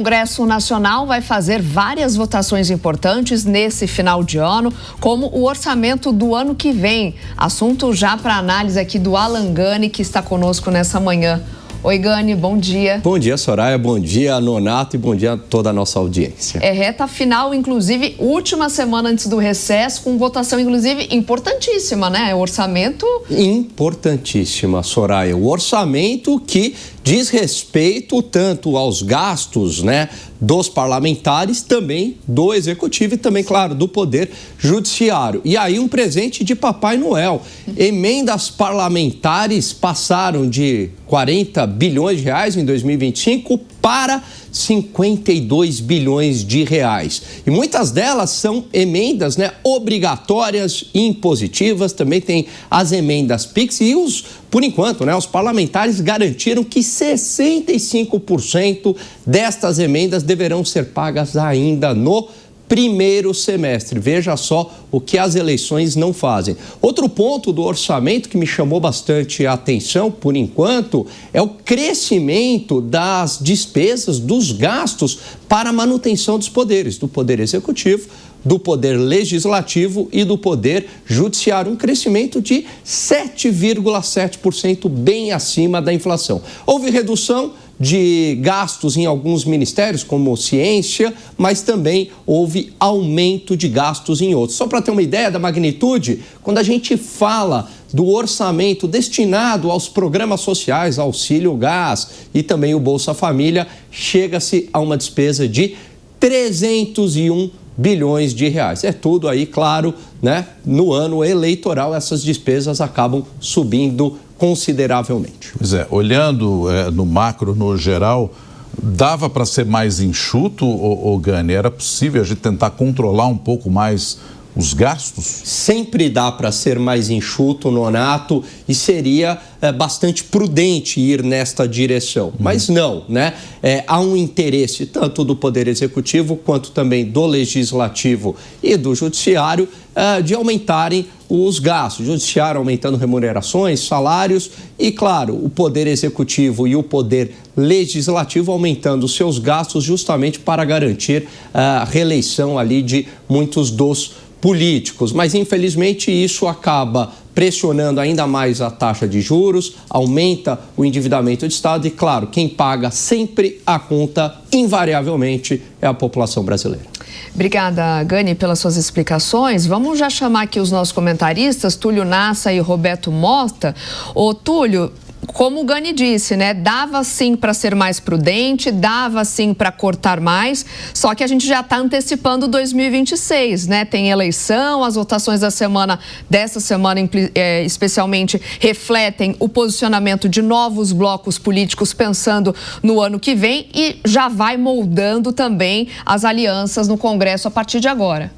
O Congresso Nacional vai fazer várias votações importantes nesse final de ano, como o orçamento do ano que vem. Assunto já para análise aqui do Alan Gani, que está conosco nessa manhã. Oi, Gani, bom dia. Bom dia, Soraya, bom dia, Nonato, e bom dia a toda a nossa audiência. É reta final, inclusive, última semana antes do recesso, com votação, inclusive, importantíssima, né? Orçamento... Importantíssima, Soraya. O orçamento que diz respeito tanto aos gastos, né, dos parlamentares, também do Executivo e também, claro, do Poder Judiciário. E aí um presente de Papai Noel. Emendas parlamentares passaram de 40 bilhões de reais em 2025 para 52 bilhões de reais. E muitas delas são emendas, né, obrigatórias e impositivas. Também tem as emendas PIX e por enquanto, né, os parlamentares garantiram que 65% destas emendas deverão ser pagas ainda no primeiro semestre. Veja só o que as eleições não fazem. Outro ponto do orçamento que me chamou bastante a atenção, por enquanto, é o crescimento das despesas, dos gastos para a manutenção dos poderes, do Poder Executivo, do Poder Legislativo e do Poder Judiciário. Um crescimento de 7,7%, bem acima da inflação. Houve redução de gastos em alguns ministérios, como ciência, mas também houve aumento de gastos em outros. Só para ter uma ideia da magnitude, quando a gente fala do orçamento destinado aos programas sociais, Auxílio Gás e também o Bolsa Família, chega-se a uma despesa de 301 bilhões de reais. É tudo aí, claro, né? No ano eleitoral, essas despesas acabam subindo consideravelmente. Pois é, olhando no macro, no geral, dava para ser mais enxuto, Gani? Era possível a gente tentar controlar um pouco mais os gastos? Sempre dá para ser mais enxuto, Nonato, e seria bastante prudente ir nesta direção. Mas não, né? Há um interesse tanto do Poder Executivo quanto também do Legislativo e do Judiciário de aumentarem os gastos. O Judiciário aumentando remunerações, salários e, claro, o Poder Executivo e o Poder Legislativo aumentando os seus gastos justamente para garantir a reeleição ali de muitos dos políticos. Mas, infelizmente, isso acaba pressionando ainda mais a taxa de juros, aumenta o endividamento do Estado e, claro, quem paga sempre a conta, invariavelmente, é a população brasileira. Obrigada, Gani, pelas suas explicações. Vamos já chamar aqui os nossos comentaristas, Túlio Nassa e Roberto Mota. Ô, Túlio, como o Gani disse, né, dava sim para ser mais prudente, dava sim para cortar mais, só que a gente já está antecipando 2026, né? Tem eleição, as votações dessa semana especialmente refletem o posicionamento de novos blocos políticos pensando no ano que vem e já vai moldando também as alianças no Congresso a partir de agora.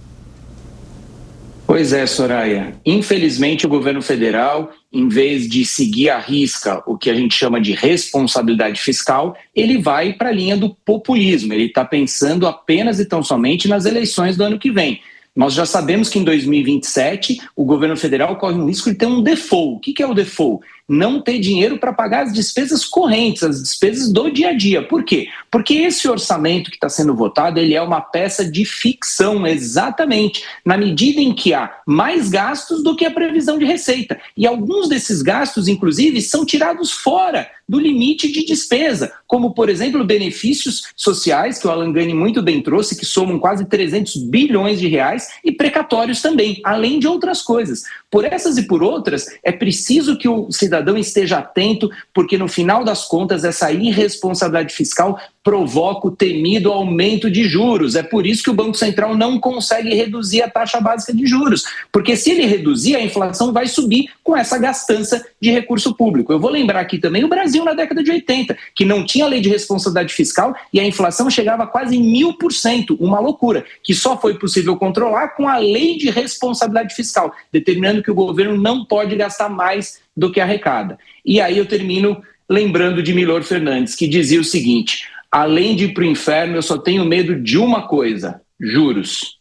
Pois é, Soraya. Infelizmente, o governo federal, em vez de seguir à risca o que a gente chama de responsabilidade fiscal, ele vai para a linha do populismo. Ele está pensando apenas e tão somente nas eleições do ano que vem. Nós já sabemos que em 2027 o governo federal corre um risco de ter um default. O que é o default? Não ter dinheiro para pagar as despesas correntes, as despesas do dia a dia. Por quê? Porque esse orçamento que está sendo votado, ele é uma peça de ficção, exatamente, na medida em que há mais gastos do que a previsão de receita. E alguns desses gastos, inclusive, são tirados fora do limite de despesa, como, por exemplo, benefícios sociais, que o Alan Gani muito bem trouxe, que somam quase 300 bilhões de reais, e precatórios também, além de outras coisas. Por essas e por outras, é preciso que o cidadão esteja atento, porque no final das contas, essa irresponsabilidade fiscal provoca o temido aumento de juros. É por isso que o Banco Central não consegue reduzir a taxa básica de juros, porque se ele reduzir, a inflação vai subir com essa gastança de recurso público. Eu vou lembrar aqui também o Brasil na década de 80, que não tinha lei de responsabilidade fiscal e a inflação chegava a quase 1000%, uma loucura, que só foi possível controlar com a lei de responsabilidade fiscal, determinando que o governo não pode gastar mais do que arrecada. E aí eu termino lembrando de Milor Fernandes, que dizia o seguinte: além de ir para o inferno, eu só tenho medo de uma coisa: juros.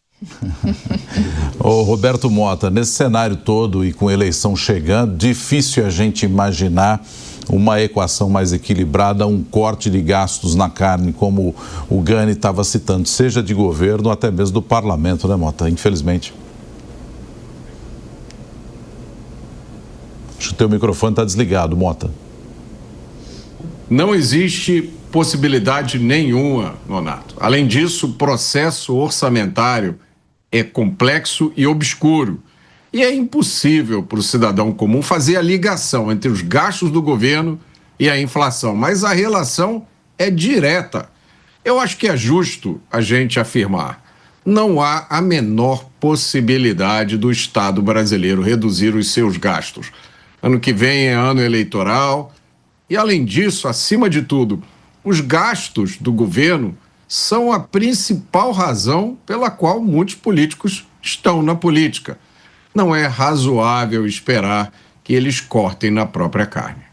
Ô, Roberto Mota, nesse cenário todo e com a eleição chegando, difícil a gente imaginar uma equação mais equilibrada, um corte de gastos na carne, como o Gani estava citando, seja de governo ou até mesmo do parlamento, né, Mota? Infelizmente. Acho que o teu microfone está desligado, Mota. Não existe possibilidade nenhuma, Nonato. Além disso, o processo orçamentário é complexo e obscuro. E é impossível para o cidadão comum fazer a ligação entre os gastos do governo e a inflação. Mas a relação é direta. Eu acho que é justo a gente afirmar: não há a menor possibilidade do Estado brasileiro reduzir os seus gastos. Ano que vem é ano eleitoral e, além disso, acima de tudo, os gastos do governo são a principal razão pela qual muitos políticos estão na política. Não é razoável esperar que eles cortem na própria carne.